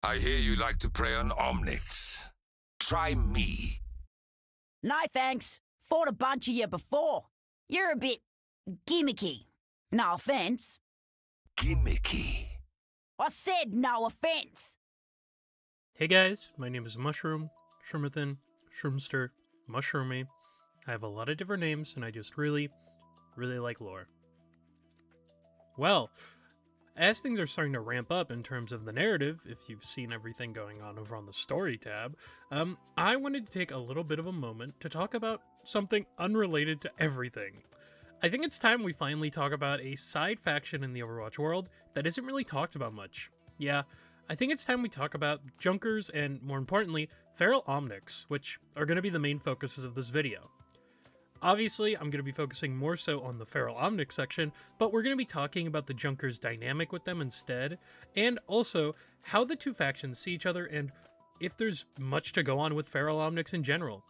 I hear you like to prey on Omnics. Try me. No thanks. Fought a bunch of you before. You're a bit gimmicky. No offense. Gimmicky. I said no offense. Hey guys, my name is Mushroom, Shroomathan, Shroomster, Mushroomy. I have a lot of different names and I just really like lore. Well, as things are starting to ramp up in terms of the narrative, if you've seen everything going on over on the story tab, I wanted to take a little bit of a moment to talk about something unrelated to everything. I think it's time we finally talk about a side faction in the Overwatch world that isn't really talked about much. Yeah, I think it's time we talk about Junkers and, more importantly, feral Omnics, which are going to be the main focuses of this video. Obviously, I'm going to be focusing more so on the feral Omnic section, but we're going to be talking about the Junkers' dynamic with them instead, and also how the two factions see each other and if there's much to go on with feral Omnics in general.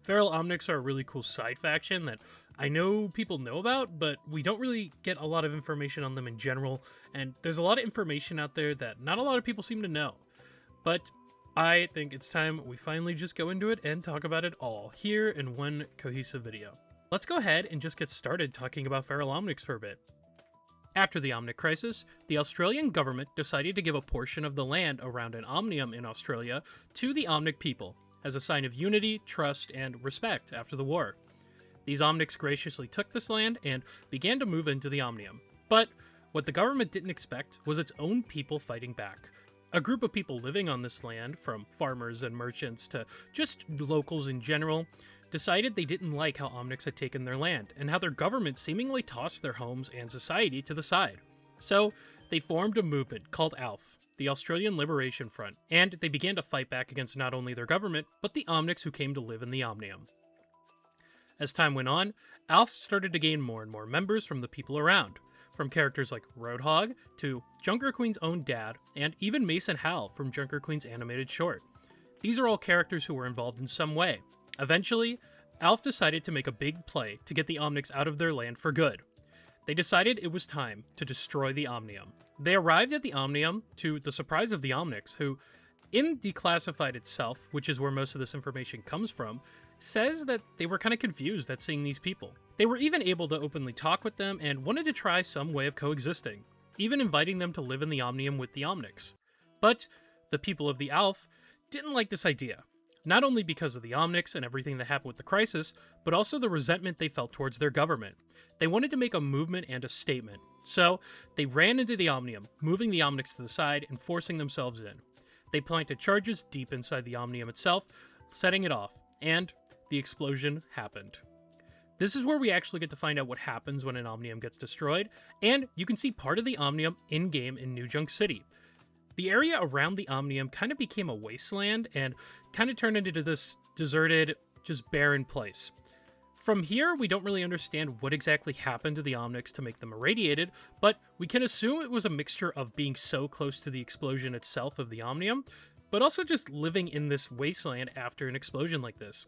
Feral Omnics are a really cool side faction that I know people know about, but we don't really get a lot of information on them in general, and there's a lot of information out there that not a lot of people seem to know. But I think it's time we finally just go into it and talk about it all here in one cohesive video. Let's go ahead and just get started talking about feral Omnics for a bit. After the Omnic crisis, the Australian government decided to give a portion of the land around an Omnium in Australia to the Omnic people, as a sign of unity, trust, and respect after the war. These Omnics graciously took this land and began to move into the Omnium. But what the government didn't expect was its own people fighting back. A group of people living on this land, from farmers and merchants to just locals in general, decided they didn't like how Omnics had taken their land, and how their government seemingly tossed their homes and society to the side. So, they formed a movement called ALF, the Australian Liberation Front, and they began to fight back against not only their government, but the Omnics who came to live in the Omnium. As time went on, ALF started to gain more and more members from the people around, from characters like Roadhog to Junker Queen's own dad, and even Mason Hal from Junker Queen's animated short. These are all characters who were involved in some way. Eventually, ALF decided to make a big play to get the Omnics out of their land for good. They decided it was time to destroy the Omnium. They arrived at the Omnium to the surprise of the Omnics, who, in Declassified itself, which is where most of this information comes from, says that they were kind of confused at seeing these people. They were even able to openly talk with them and wanted to try some way of coexisting, even inviting them to live in the Omnium with the Omnics. But the people of the ALF didn't like this idea, not only because of the Omnics and everything that happened with the crisis, but also the resentment they felt towards their government. They wanted to make a movement and a statement, so they ran into the Omnium, moving the Omnics to the side and forcing themselves in. They planted charges deep inside the Omnium itself, setting it off, and the explosion happened. This is where we actually get to find out what happens when an Omnium gets destroyed, and you can see part of the Omnium in-game in New Junk City. The area around the Omnium kind of became a wasteland and kind of turned into this deserted, just barren place. From here, we don't really understand what exactly happened to the Omnics to make them irradiated, but we can assume it was a mixture of being so close to the explosion itself of the Omnium, but also just living in this wasteland after an explosion like this.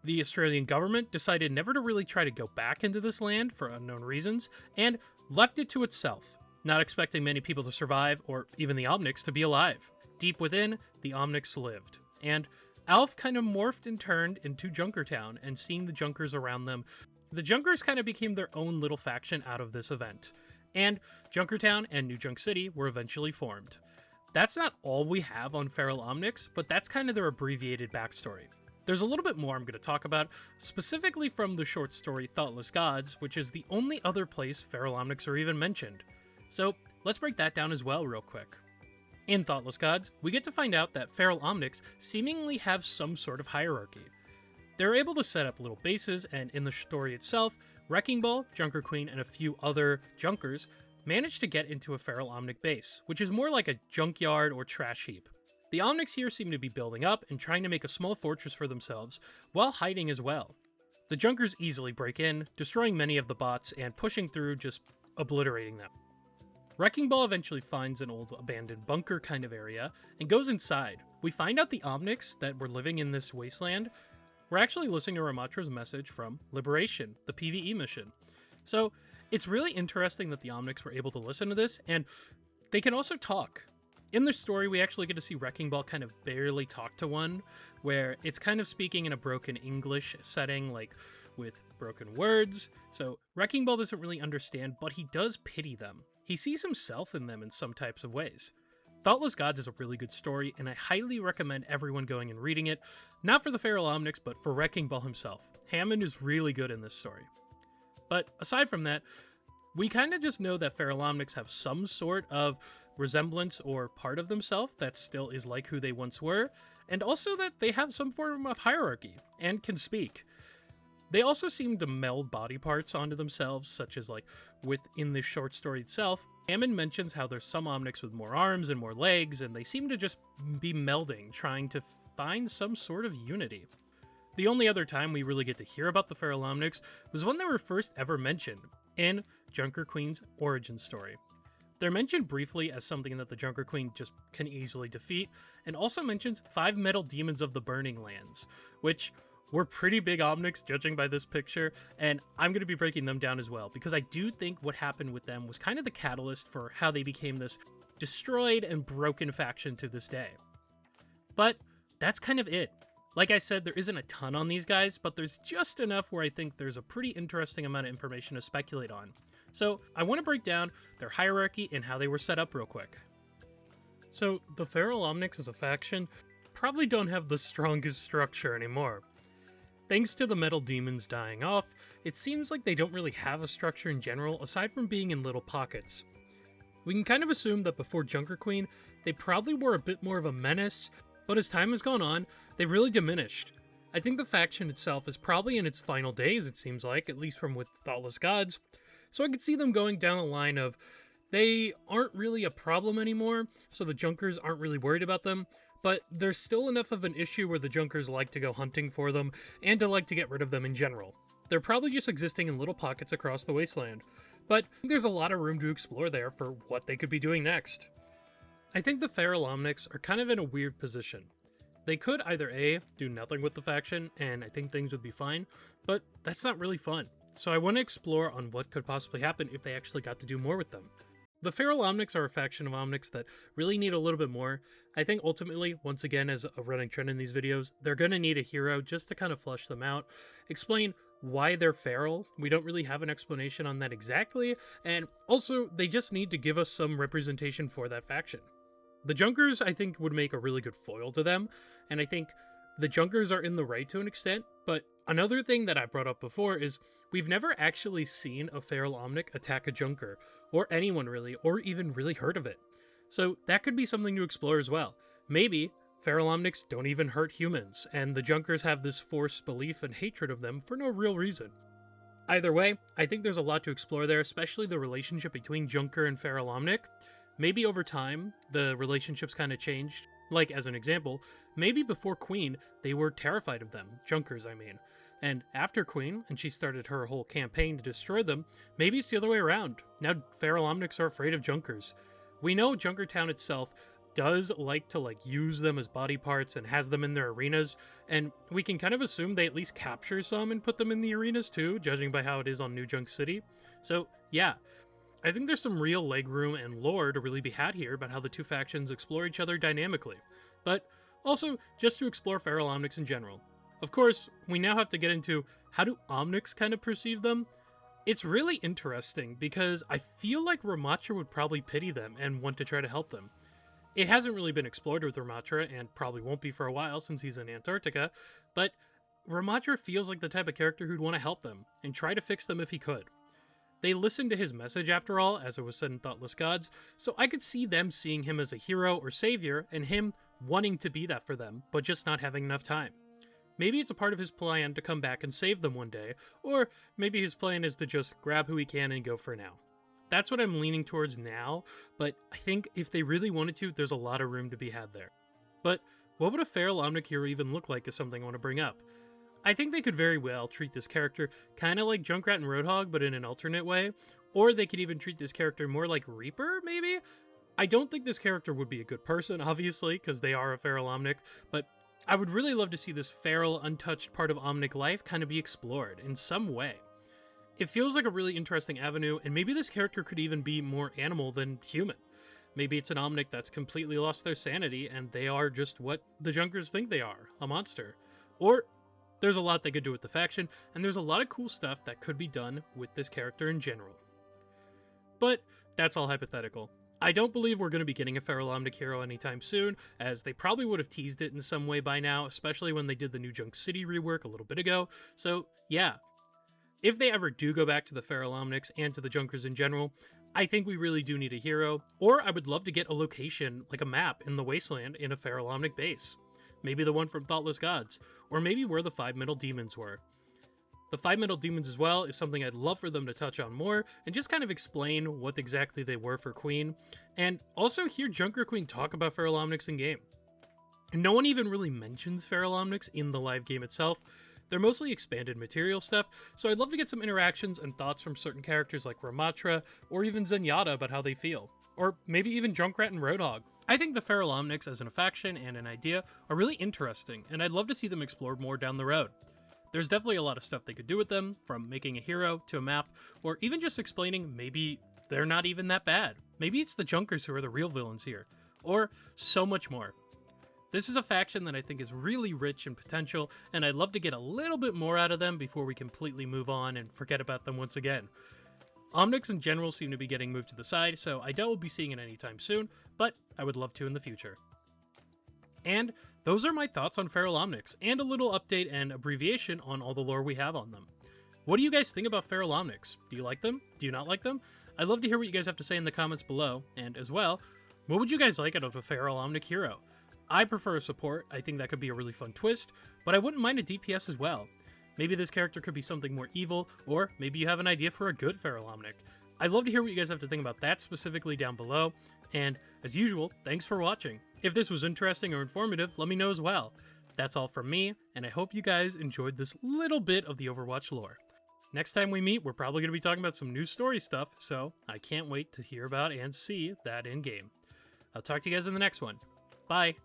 The Australian government decided never to really try to go back into this land for unknown reasons, and left it to itself, not expecting many people to survive, or even the Omnics to be alive. Deep within, the Omnics lived, and ALF kind of morphed and turned into Junkertown, and seeing the Junkers around them, the Junkers kind of became their own little faction out of this event, and Junkertown and New Junk City were eventually formed. That's not all we have on feral Omnics, but that's kind of their abbreviated backstory. There's a little bit more I'm going to talk about, specifically from the short story Thoughtless Gods, which is the only other place feral Omnics are even mentioned. So let's break that down as well real quick. In Thoughtless Gods, we get to find out that feral Omnics seemingly have some sort of hierarchy. They're able to set up little bases, and in the story itself, Wrecking Ball, Junker Queen, and a few other Junkers manage to get into a feral Omnic base, which is more like a junkyard or trash heap. The Omnics here seem to be building up and trying to make a small fortress for themselves, while hiding as well. The Junkers easily break in, destroying many of the bots and pushing through, just obliterating them. Wrecking Ball eventually finds an old abandoned bunker kind of area and goes inside. We find out the Omnics that were living in this wasteland were actually listening to Ramatra's message from Liberation, the PvE mission. So it's really interesting that the Omnics were able to listen to this, and they can also talk. In the story, we actually get to see Wrecking Ball kind of barely talk to one, where it's kind of speaking in a broken English setting, like with broken words. So Wrecking Ball doesn't really understand, but he does pity them. He sees himself in them in some types of ways. Thoughtless Gods is a really good story, and I highly recommend everyone going and reading it, not for the Feral Omnics, but for Wrecking Ball himself. Hammond is really good in this story. But aside from that, we kind of just know that Feral Omnics have some sort of resemblance or part of themselves that still is like who they once were, and also that they have some form of hierarchy and can speak. They also seem to meld body parts onto themselves, such as like within the short story itself. Hammond mentions how there's some Omnics with more arms and more legs, and they seem to just be melding, trying to find some sort of unity. The only other time we really get to hear about the Feral Omnics was when they were first ever mentioned, in Junker Queen's origin story. They're mentioned briefly as something that the Junker Queen just can easily defeat, and also mentions 5 metal demons of the Burning Lands, which were pretty big Omnics judging by this picture, and I'm going to be breaking them down as well, because I do think what happened with them was kind of the catalyst for how they became this destroyed and broken faction to this day. But that's kind of it. Like I said, there isn't a ton on these guys, but there's just enough where I think there's a pretty interesting amount of information to speculate on. So I want to break down their hierarchy and how they were set up real quick. So the Feral Omnics as a faction probably don't have the strongest structure anymore. Thanks to the metal demons dying off, it seems like they don't really have a structure in general aside from being in little pockets. We can kind of assume that before Junker Queen, they probably were a bit more of a menace, but as time has gone on, they've really diminished. I think the faction itself is probably in its final days, it seems like, at least from with Thoughtless Gods, so I could see them going down the line of they aren't really a problem anymore, so the Junkers aren't really worried about them, but there's still enough of an issue where the Junkers like to go hunting for them, and to like to get rid of them in general. They're probably just existing in little pockets across the wasteland, but there's a lot of room to explore there for what they could be doing next. I think the Feral Omnics are kind of in a weird position. They could either A, do nothing with the faction, and I think things would be fine, but that's not really fun. So I want to explore on what could possibly happen if they actually got to do more with them. The Feral Omnics are a faction of Omnics that really need a little bit more. I think ultimately, once again, as a running trend in these videos, they're going to need a hero just to kind of flush them out, explain why they're feral. We don't really have an explanation on that exactly, and also they just need to give us some representation for that faction. The Junkers, I think, would make a really good foil to them, and I think the Junkers are in the right to an extent, but another thing that I brought up before is we've never actually seen a Feral Omnic attack a Junker, or anyone really, or even really heard of it. So that could be something to explore as well. Maybe Feral Omnics don't even hurt humans, and the Junkers have this forced belief and hatred of them for no real reason. Either way, I think there's a lot to explore there, especially the relationship between Junker and Feral Omnic. Maybe over time, the relationships kind of changed. Like, as an example, maybe before Queen, they were terrified of them, Junkers I mean. And after Queen, and she started her whole campaign to destroy them, maybe it's the other way around. Now Feral Omnics are afraid of Junkers. We know Junkertown itself does like to use them as body parts and has them in their arenas, and we can kind of assume they at least capture some and put them in the arenas too, judging by how it is on New Junk City. So yeah, I think there's some real legroom and lore to really be had here about how the two factions explore each other dynamically, but also just to explore Feral Omnics in general. Of course, we now have to get into how do Omnics kind of perceive them. It's really interesting because I feel like Ramatra would probably pity them and want to try to help them. It hasn't really been explored with Ramatra, and probably won't be for a while since he's in Antarctica, but Ramatra feels like the type of character who'd want to help them, and try to fix them if he could. They listened to his message after all, as it was said in Thoughtless Gods, so I could see them seeing him as a hero or savior, and him wanting to be that for them, but just not having enough time. Maybe it's a part of his plan to come back and save them one day, or maybe his plan is to just grab who he can and go for now. That's what I'm leaning towards now, but I think if they really wanted to, there's a lot of room to be had there. But what would a Feral Omnic hero even look like is something I want to bring up. I think they could very well treat this character kind of like Junkrat and Roadhog, but in an alternate way, or they could even treat this character more like Reaper, maybe? I don't think this character would be a good person, obviously, because they are a Feral Omnic, but I would really love to see this feral, untouched part of Omnic life kind of be explored in some way. It feels like a really interesting avenue, and maybe this character could even be more animal than human. Maybe it's an Omnic that's completely lost their sanity and they are just what the Junkers think they are, a monster. Or there's a lot they could do with the faction, and there's a lot of cool stuff that could be done with this character in general. But that's all hypothetical. I don't believe we're going to be getting a Feral Omnic hero anytime soon, as they probably would have teased it in some way by now, especially when they did the New Junk City rework a little bit ago. So yeah, if they ever do go back to the Feral Omnics and to the Junkers in general, I think we really do need a hero, or I would love to get a location, like a map in the Wasteland in a Feral Omnic base. Maybe the one from Thoughtless Gods, or maybe where the 5 Metal Demons were. The 5 Metal Demons as well is something I'd love for them to touch on more, and just kind of explain what exactly they were for Queen, and also hear Junker Queen talk about Feral Omnics in game. And no one even really mentions Feral Omnics in the live game itself. They're mostly expanded material stuff, so I'd love to get some interactions and thoughts from certain characters like Ramatra, or even Zenyatta about how they feel. Or maybe even Junkrat and Roadhog. I think the Feral Omnics as a faction and an idea are really interesting, and I'd love to see them explored more down the road. There's definitely a lot of stuff they could do with them, from making a hero to a map, or even just explaining maybe they're not even that bad. Maybe it's the Junkers who are the real villains here, or so much more. This is a faction that I think is really rich in potential, and I'd love to get a little bit more out of them before we completely move on and forget about them once again. Omnics in general seem to be getting moved to the side, so I doubt we'll be seeing it anytime soon, but I would love to in the future. And those are my thoughts on Feral Omnics, and a little update and abbreviation on all the lore we have on them. What do you guys think about Feral Omnics? Do you like them? Do you not like them? I'd love to hear what you guys have to say in the comments below, and as well, what would you guys like out of a Feral Omnic hero? I prefer a support, I think that could be a really fun twist, but I wouldn't mind a DPS as well. Maybe this character could be something more evil, or maybe you have an idea for a good Feral Omnic. I'd love to hear what you guys have to think about that specifically down below, and as usual, thanks for watching. If this was interesting or informative, let me know as well. That's all from me, and I hope you guys enjoyed this little bit of the Overwatch lore. Next time we meet, we're probably going to be talking about some new story stuff, so I can't wait to hear about and see that in-game. I'll talk to you guys in the next one. Bye!